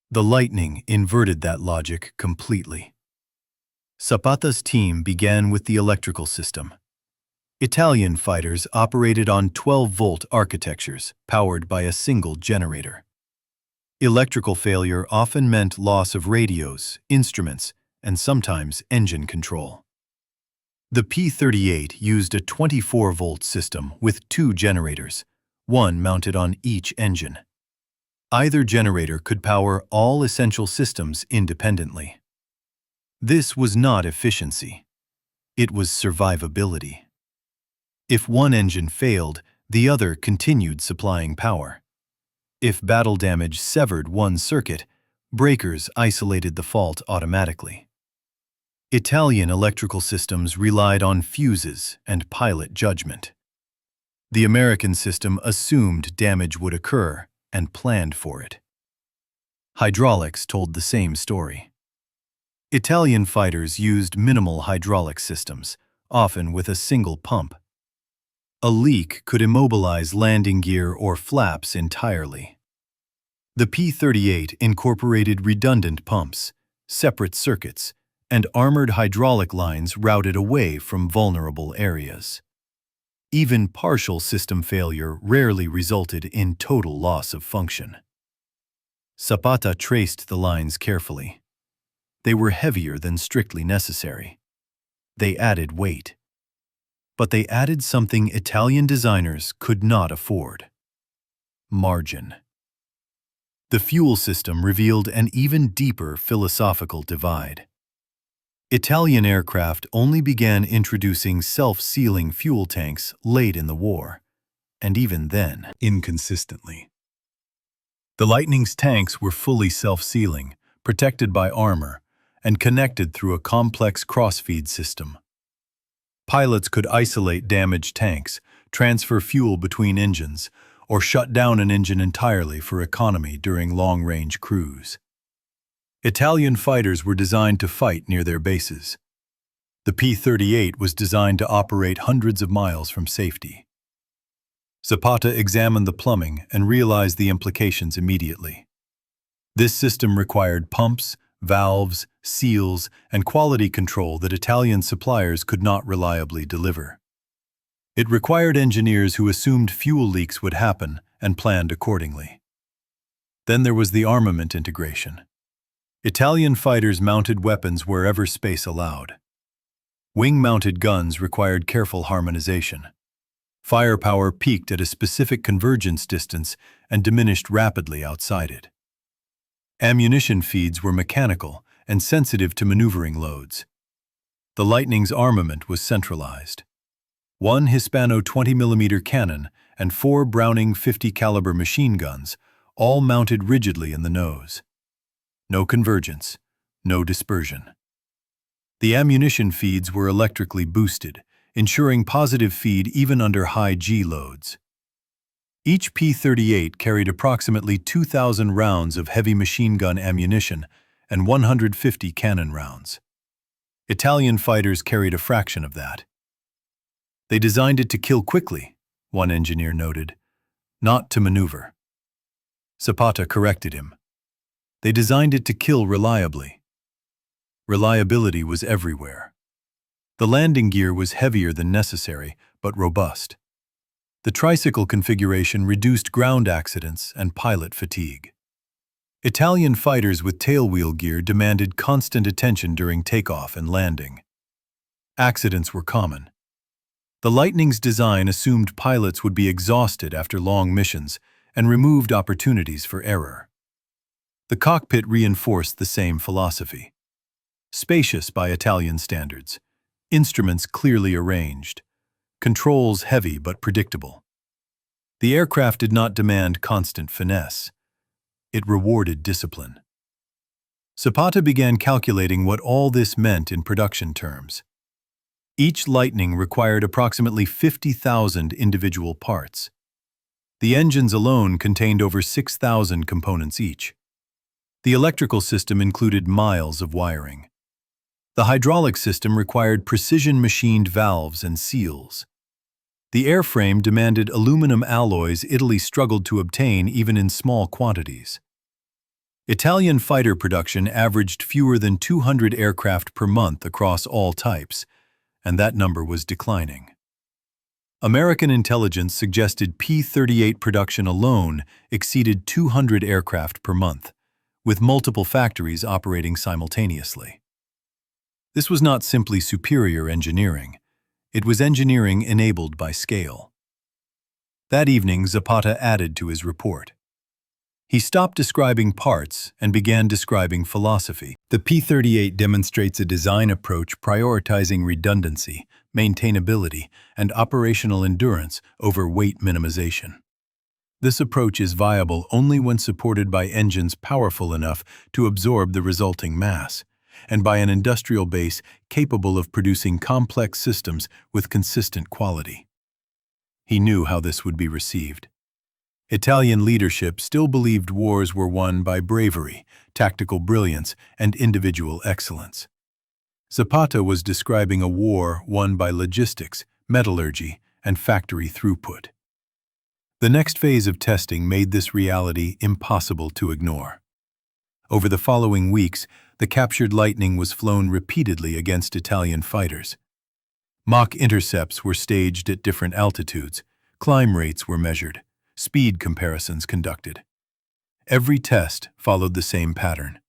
The Lightning inverted that logic completely. Zappata's team began with the electrical system. Italian fighters operated on 12-volt architectures powered by a single generator. Electrical failure often meant loss of radios, instruments, and sometimes engine control. The P-38 used a 24-volt system with 2 generators, one mounted on each engine. Either generator could power all essential systems independently. This was not efficiency. It was survivability. If one engine failed, the other continued supplying power. If battle damage severed one circuit, breakers isolated the fault automatically. Italian electrical systems relied on fuses and pilot judgment. The American system assumed damage would occur and planned for it. Hydraulics told the same story. Italian fighters used minimal hydraulic systems, often with a single pump. A leak could immobilize landing gear or flaps entirely. The P-38 incorporated redundant pumps, separate circuits, and armored hydraulic lines routed away from vulnerable areas. Even partial system failure rarely resulted in total loss of function. Zappata traced the lines carefully. They were heavier than strictly necessary. They added weight. But they added something Italian designers could not afford: margin. The fuel system revealed an even deeper philosophical divide. Italian aircraft only began introducing self-sealing fuel tanks late in the war, and even then, inconsistently. The Lightning's tanks were fully self-sealing, protected by armor, and connected through a complex cross-feed system. Pilots could isolate damaged tanks, transfer fuel between engines, or shut down an engine entirely for economy during long-range cruise. Italian fighters were designed to fight near their bases. The P-38 was designed to operate hundreds of miles from safety. Zappata examined the plumbing and realized the implications immediately. This system required pumps, valves, seals, and quality control that Italian suppliers could not reliably deliver. It required engineers who assumed fuel leaks would happen and planned accordingly. Then there was the armament integration. Italian fighters mounted weapons wherever space allowed. Wing-mounted guns required careful harmonization. Firepower peaked at a specific convergence distance and diminished rapidly outside it. Ammunition feeds were mechanical and sensitive to maneuvering loads. The Lightning's armament was centralized. One Hispano 20mm cannon and 4 Browning 50 caliber machine guns, all mounted rigidly in the nose. No convergence, no dispersion. The ammunition feeds were electrically boosted, ensuring positive feed even under high G loads. Each P-38 carried approximately 2,000 rounds of heavy machine gun ammunition and 150 cannon rounds. Italian fighters carried a fraction of that. They designed it to kill quickly, one engineer noted, not to maneuver. Zappata corrected him. They designed it to kill reliably. Reliability was everywhere. The landing gear was heavier than necessary, but robust. The tricycle configuration reduced ground accidents and pilot fatigue. Italian fighters with tailwheel gear demanded constant attention during takeoff and landing. Accidents were common. The Lightning's design assumed pilots would be exhausted after long missions and removed opportunities for error. The cockpit reinforced the same philosophy. Spacious by Italian standards, instruments clearly arranged, controls heavy but predictable. The aircraft did not demand constant finesse. It rewarded discipline. Zappata began calculating what all this meant in production terms. Each Lightning required approximately 50,000 individual parts. The engines alone contained over 6,000 components each. The electrical system included miles of wiring. The hydraulic system required precision-machined valves and seals. The airframe demanded aluminum alloys Italy struggled to obtain even in small quantities. Italian fighter production averaged fewer than 200 aircraft per month across all types, and that number was declining. American intelligence suggested P-38 production alone exceeded 200 aircraft per month, with multiple factories operating simultaneously. This was not simply superior engineering. It was engineering enabled by scale. That evening, Zappata added to his report. He stopped describing parts and began describing philosophy. The P-38 demonstrates a design approach prioritizing redundancy, maintainability, and operational endurance over weight minimization. This approach is viable only when supported by engines powerful enough to absorb the resulting mass, and by an industrial base capable of producing complex systems with consistent quality. He knew how this would be received. Italian leadership still believed wars were won by bravery, tactical brilliance, and individual excellence. Zappata was describing a war won by logistics, metallurgy, and factory throughput. The next phase of testing made this reality impossible to ignore. Over the following weeks, the captured Lightning was flown repeatedly against Italian fighters. Mock intercepts were staged at different altitudes, climb rates were measured, speed comparisons conducted. Every test followed the same pattern.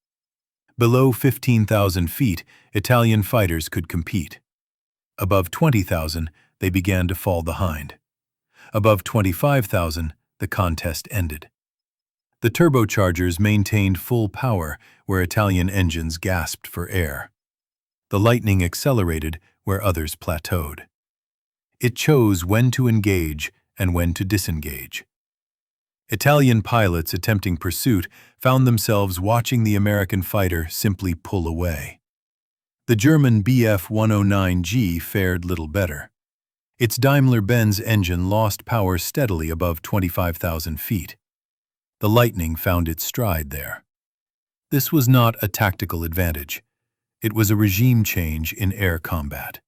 Below 15,000 feet, Italian fighters could compete. Above 20,000, they began to fall behind. Above 25,000, the contest ended. The turbochargers maintained full power where Italian engines gasped for air. The Lightning accelerated where others plateaued. It chose when to engage and when to disengage. Italian pilots attempting pursuit found themselves watching the American fighter simply pull away. The German Bf-109G fared little better. Its Daimler-Benz engine lost power steadily above 25,000 feet. The Lightning found its stride there. This was not a tactical advantage. It was a regime change in air combat.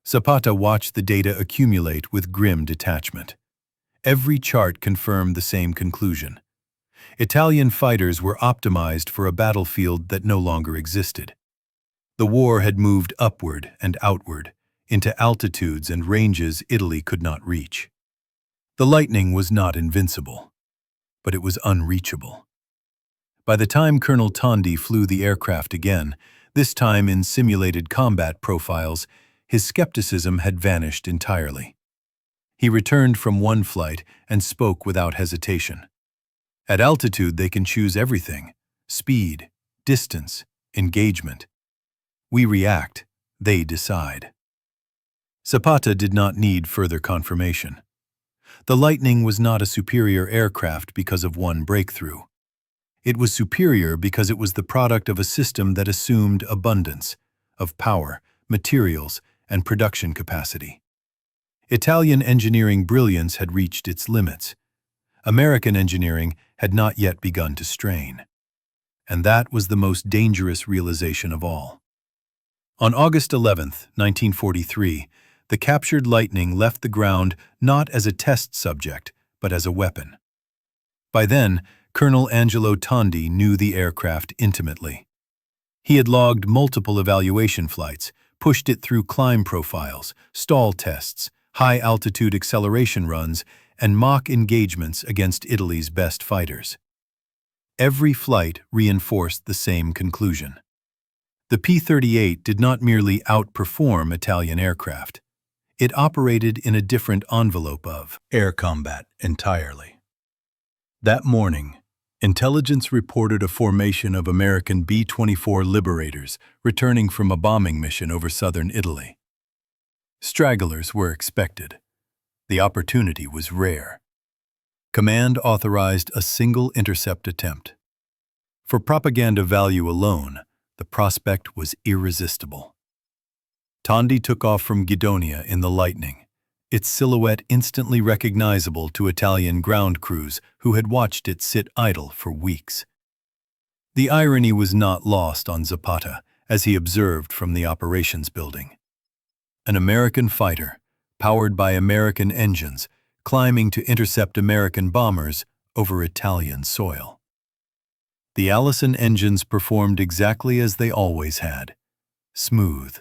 Zappata watched the data accumulate with grim detachment. Every chart confirmed the same conclusion. Italian fighters were optimized for a battlefield that no longer existed. The war had moved upward and outward, into altitudes and ranges Italy could not reach. The Lightning was not invincible, but it was unreachable. By the time Colonel Tondi flew the aircraft again, this time in simulated combat profiles, his skepticism had vanished entirely. He returned from one flight and spoke without hesitation. At altitude, they can choose everything: speed, distance, engagement. We react, they decide. Zappata did not need further confirmation. The Lightning was not a superior aircraft because of one breakthrough. It was superior because it was the product of a system that assumed abundance of power, materials, and production capacity. Italian engineering brilliance had reached its limits. American engineering had not yet begun to strain. And that was the most dangerous realization of all. On August 11, 1943, the captured Lightning left the ground not as a test subject, but as a weapon. By then, Colonel Angelo Tondi knew the aircraft intimately. He had logged multiple evaluation flights, pushed it through climb profiles, stall tests, high-altitude acceleration runs, and mock engagements against Italy's best fighters. Every flight reinforced the same conclusion. The P-38 did not merely outperform Italian aircraft. It operated in a different envelope of air combat entirely. That morning, intelligence reported a formation of American B-24 Liberators returning from a bombing mission over southern Italy. Stragglers were expected. The opportunity was rare. Command authorized a single intercept attempt. For propaganda value alone, the prospect was irresistible. Tondi took off from Guidonia in the Lightning, its silhouette instantly recognizable to Italian ground crews who had watched it sit idle for weeks. The irony was not lost on Zappata as he observed from the operations building. An American fighter, powered by American engines, climbing to intercept American bombers over Italian soil. The Allison engines performed exactly as they always had: smooth,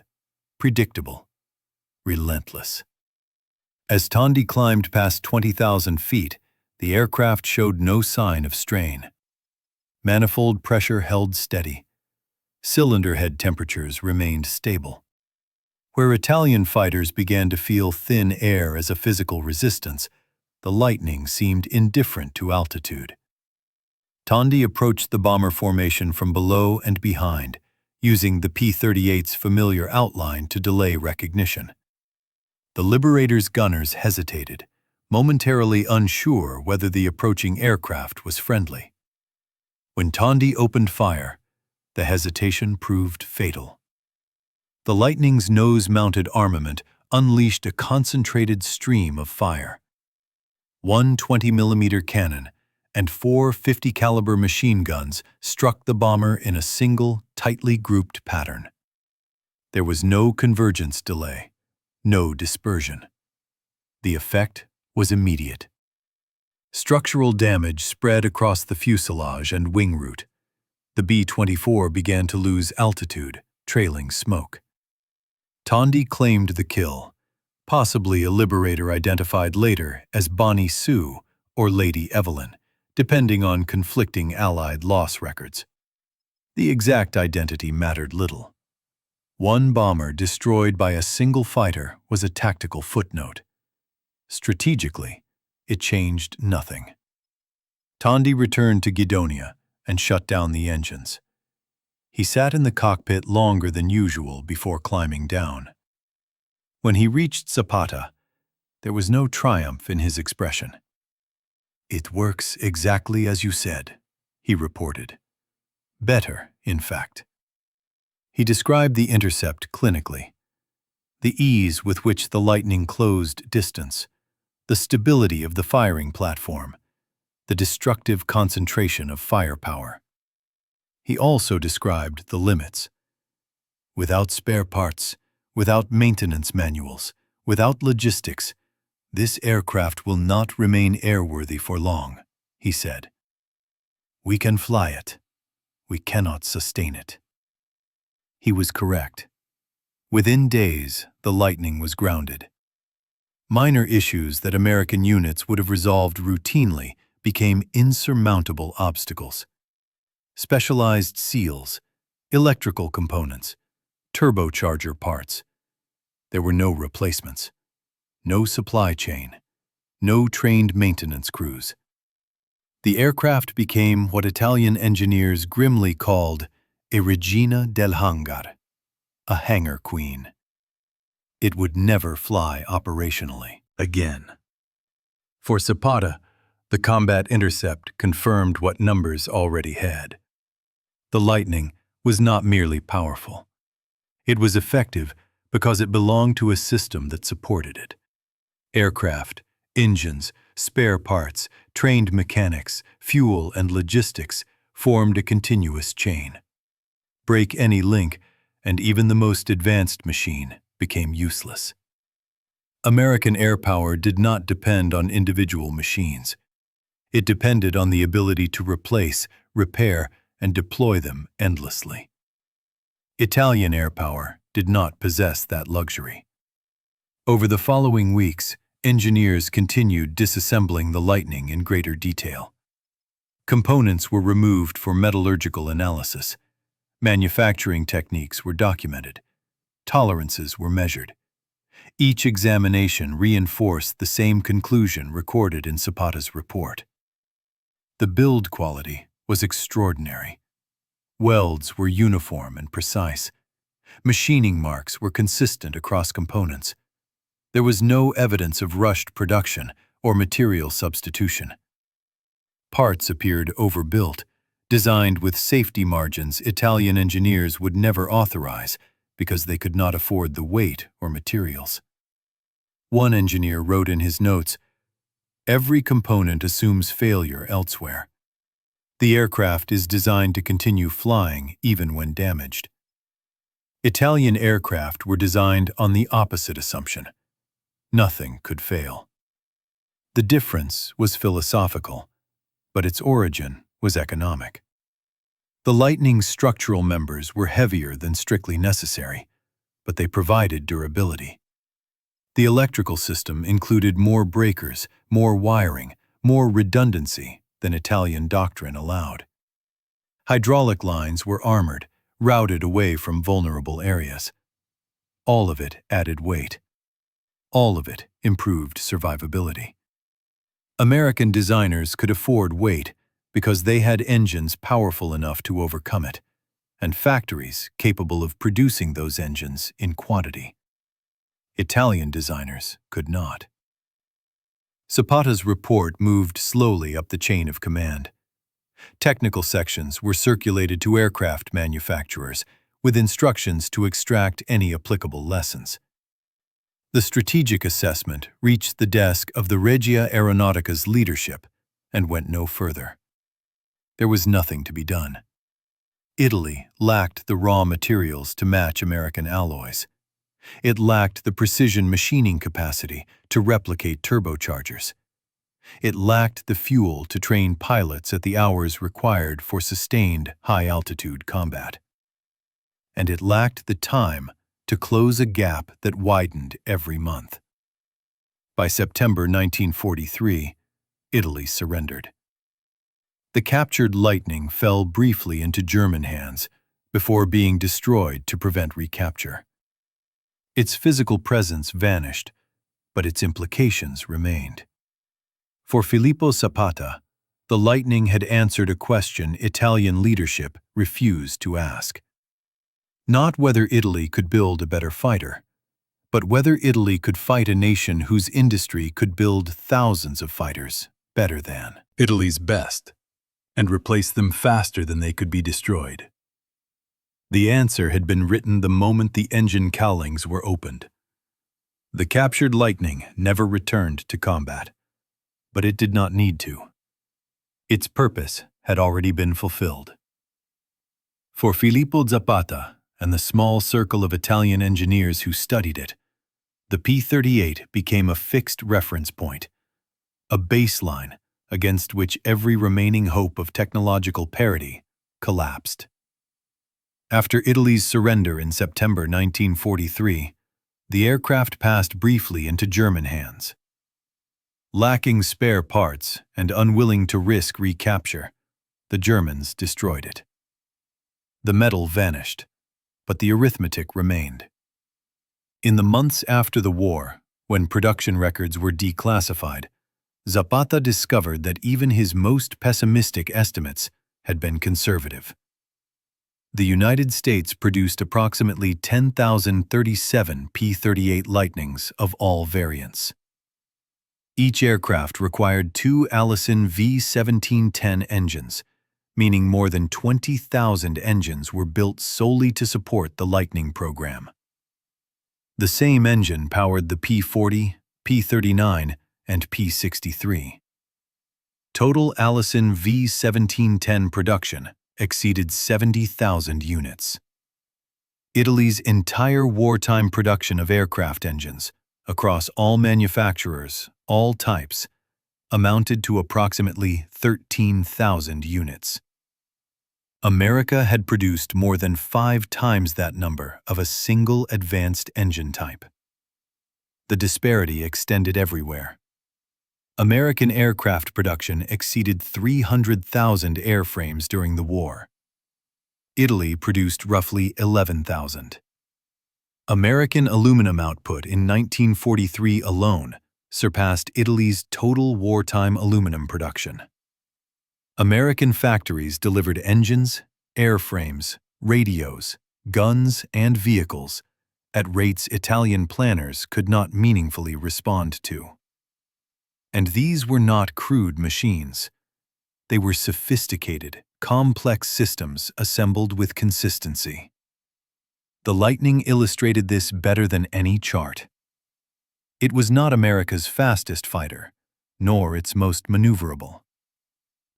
predictable, relentless. As Tondi climbed past 20,000 feet, the aircraft showed no sign of strain. Manifold pressure held steady. Cylinder head temperatures remained stable. Where Italian fighters began to feel thin air as a physical resistance, the Lightning seemed indifferent to altitude. Tondi approached the bomber formation from below and behind, using the P-38's familiar outline to delay recognition. The Liberator's gunners hesitated, momentarily unsure whether the approaching aircraft was friendly. When Tondi opened fire, the hesitation proved fatal. The Lightning's nose-mounted armament unleashed a concentrated stream of fire. One 20mm cannon and 4 50-caliber machine guns struck the bomber in a single, tightly grouped pattern. There was no convergence delay, no dispersion. The effect was immediate. Structural damage spread across the fuselage and wing root. The B-24 began to lose altitude, trailing smoke. Tondi claimed the kill, possibly a Liberator identified later as Bonnie Sue or Lady Evelyn, depending on conflicting Allied loss records. The exact identity mattered little. One bomber destroyed by a single fighter was a tactical footnote. Strategically, it changed nothing. Tondi returned to Guidonia and shut down the engines. He sat in the cockpit longer than usual before climbing down. When he reached Zappata, there was no triumph in his expression. "It works exactly as you said," he reported. "Better, in fact." He described the intercept clinically: the ease with which the Lightning closed distance, the stability of the firing platform, the destructive concentration of firepower. He also described the limits. Without spare parts, without maintenance manuals, without logistics, this aircraft will not remain airworthy for long, he said. We can fly it. We cannot sustain it. He was correct. Within days, the Lightning was grounded. Minor issues that American units would have resolved routinely became insurmountable obstacles. Specialized seals, electrical components, turbocharger parts. There were no replacements, no supply chain, no trained maintenance crews. The aircraft became what Italian engineers grimly called a regina del hangar, a hangar queen. It would never fly operationally again. For Zappata, the combat intercept confirmed what numbers already had. The Lightning was not merely powerful. It was effective because it belonged to a system that supported it. Aircraft, engines, spare parts, trained mechanics, fuel, and logistics formed a continuous chain. Break any link, and even the most advanced machine became useless. American air power did not depend on individual machines. It depended on the ability to replace, repair, and deploy them endlessly. Italian air power did not possess that luxury. Over the following weeks, engineers continued disassembling the Lightning in greater detail. Components were removed for metallurgical analysis. Manufacturing techniques were documented. Tolerances were measured. Each examination reinforced the same conclusion recorded in Zappata's report. The build quality was extraordinary. Welds were uniform and precise. Machining marks were consistent across components. There was no evidence of rushed production or material substitution. Parts appeared overbuilt, designed with safety margins Italian engineers would never authorize because they could not afford the weight or materials. One engineer wrote in his notes, "Every component assumes failure elsewhere. The aircraft is designed to continue flying even when damaged." Italian aircraft were designed on the opposite assumption. Nothing could fail. The difference was philosophical, but its origin was economic. The Lightning's structural members were heavier than strictly necessary, but they provided durability. The electrical system included more breakers, more wiring, more redundancy than Italian doctrine allowed. Hydraulic lines were armored, routed away from vulnerable areas. All of it added weight. All of it improved survivability. American designers could afford weight because they had engines powerful enough to overcome it, and factories capable of producing those engines in quantity. Italian designers could not. Zappata's report moved slowly up the chain of command. Technical sections were circulated to aircraft manufacturers with instructions to extract any applicable lessons. The strategic assessment reached the desk of the Regia Aeronautica's leadership and went no further. There was nothing to be done. Italy lacked the raw materials to match American alloys. It lacked the precision machining capacity to replicate turbochargers. It lacked the fuel to train pilots at the hours required for sustained high-altitude combat. And it lacked the time to close a gap that widened every month. By September 1943, Italy surrendered. The captured Lightning fell briefly into German hands before being destroyed to prevent recapture. Its physical presence vanished, but its implications remained. For Filippo Zappata, the Lightning had answered a question Italian leadership refused to ask. Not whether Italy could build a better fighter, but whether Italy could fight a nation whose industry could build thousands of fighters better than Italy's best, and replace them faster than they could be destroyed. The answer had been written the moment the engine cowlings were opened. The captured Lightning never returned to combat, but it did not need to. Its purpose had already been fulfilled. For Filippo Zappata and the small circle of Italian engineers who studied it, the P-38 became a fixed reference point, a baseline against which every remaining hope of technological parity collapsed. After Italy's surrender in September 1943, the aircraft passed briefly into German hands. Lacking spare parts and unwilling to risk recapture, the Germans destroyed it. The medal vanished, but the arithmetic remained. In the months after the war, when production records were declassified, Zappata discovered that even his most pessimistic estimates had been conservative. The United States produced approximately 10,037 P-38 Lightnings of all variants. Each aircraft required 2 Allison V1710 engines, meaning more than 20,000 engines were built solely to support the Lightning program. The same engine powered the P-40, P-39, and P-63. Total Allison V1710 production exceeded 70,000 units. Italy's entire wartime production of aircraft engines, across all manufacturers, all types, amounted to approximately 13,000 units. America had produced more than 5 times that number of a single advanced engine type. The disparity extended everywhere. American aircraft production exceeded 300,000 airframes during the war. Italy produced roughly 11,000. American aluminum output in 1943 alone surpassed Italy's total wartime aluminum production. American factories delivered engines, airframes, radios, guns, and vehicles at rates Italian planners could not meaningfully respond to. And these were not crude machines. They were sophisticated, complex systems assembled with consistency. The Lightning illustrated this better than any chart. It was not America's fastest fighter, nor its most maneuverable.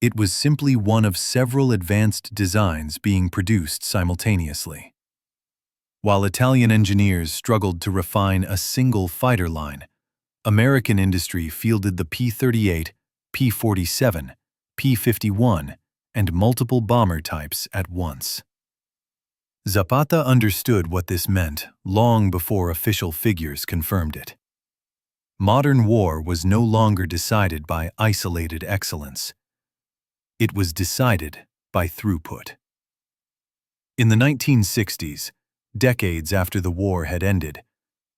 It was simply one of several advanced designs being produced simultaneously. While Italian engineers struggled to refine a single fighter line, American industry fielded the P-38, P-47, P-51, and multiple bomber types at once. Zappata understood what this meant long before official figures confirmed it. Modern war was no longer decided by isolated excellence. It was decided by throughput. In the 1960s, decades after the war had ended,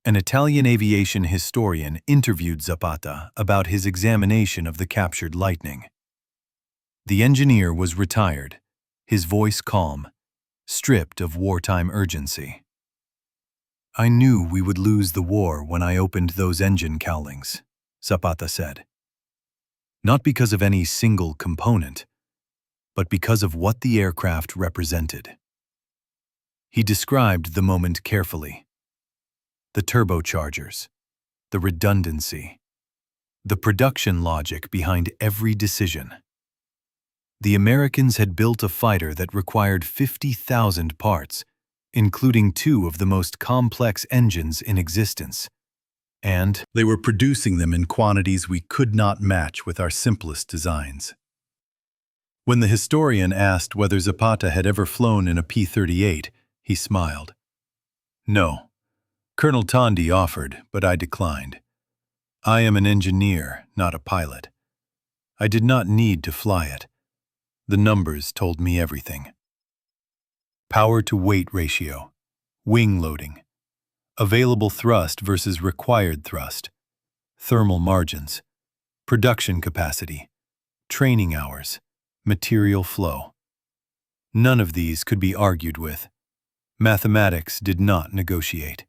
an Italian aviation historian interviewed Zappata about his examination of the captured Lightning. The engineer was retired, his voice calm, stripped of wartime urgency. "I knew we would lose the war when I opened those engine cowlings," Zappata said. Not because of any single component, but because of what the aircraft represented. He described the moment carefully. The turbochargers, the redundancy, the production logic behind every decision. The Americans had built a fighter that required 50,000 parts, including 2 of the most complex engines in existence, and they were producing them in quantities we could not match with our simplest designs. When the historian asked whether Zappata had ever flown in a P-38, he smiled. "No. Colonel Tondi offered, but I declined. I am an engineer, not a pilot. I did not need to fly it. The numbers told me everything. Power-to-weight ratio, wing loading, available thrust versus required thrust, thermal margins, production capacity, training hours, material flow. None of these could be argued with. Mathematics did not negotiate.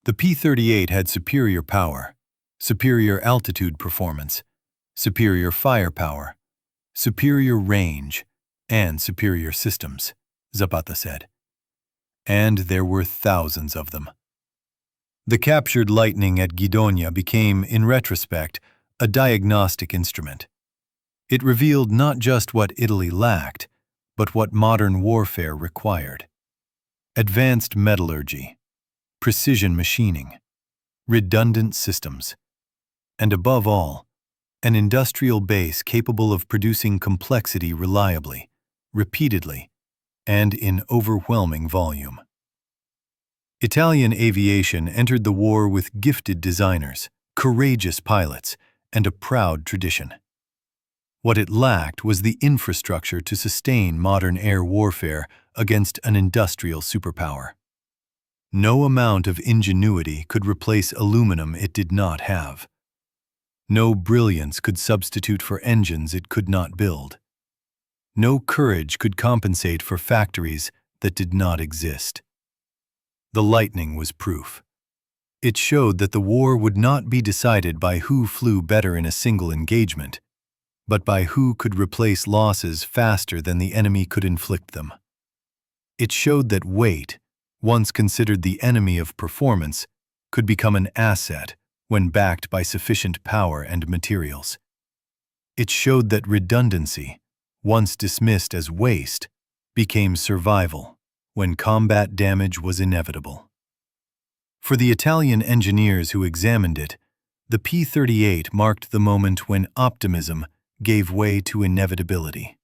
The P-38 had superior power, superior altitude performance, superior firepower, superior range, and superior systems," Zappata said. And there were thousands of them. The captured Lightning at Guidonia became, in retrospect, a diagnostic instrument. It revealed not just what Italy lacked, but what modern warfare required. Advanced metallurgy, precision machining, redundant systems, and above all, an industrial base capable of producing complexity reliably, repeatedly, and in overwhelming volume. Italian aviation entered the war with gifted designers, courageous pilots, and a proud tradition. What it lacked was the infrastructure to sustain modern air warfare against an industrial superpower. No amount of ingenuity could replace aluminum it did not have. No brilliance could substitute for engines it could not build. No courage could compensate for factories that did not exist. The Lightning was proof. It showed that the war would not be decided by who flew better in a single engagement, but by who could replace losses faster than the enemy could inflict them. It showed that weight, once considered the enemy of performance, could become an asset when backed by sufficient power and materials. It showed that redundancy, once dismissed as waste, became survival when combat damage was inevitable. For the Italian engineers who examined it, the P-38 marked the moment when optimism gave way to inevitability.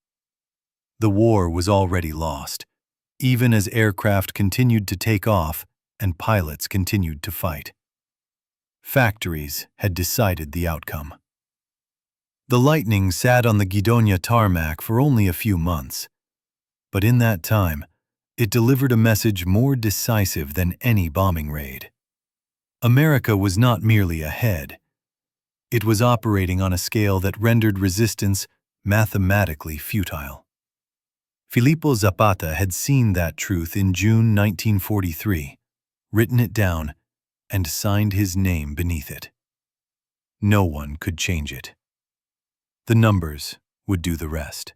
The war was already lost, even as aircraft continued to take off and pilots continued to fight. Factories had decided the outcome. The Lightning sat on the Guidonia tarmac for only a few months, but in that time, it delivered a message more decisive than any bombing raid. America was not merely ahead. It was operating on a scale that rendered resistance mathematically futile. Filippo Zappata had seen that truth in June 1943, written it down, and signed his name beneath it. No one could change it. The numbers would do the rest.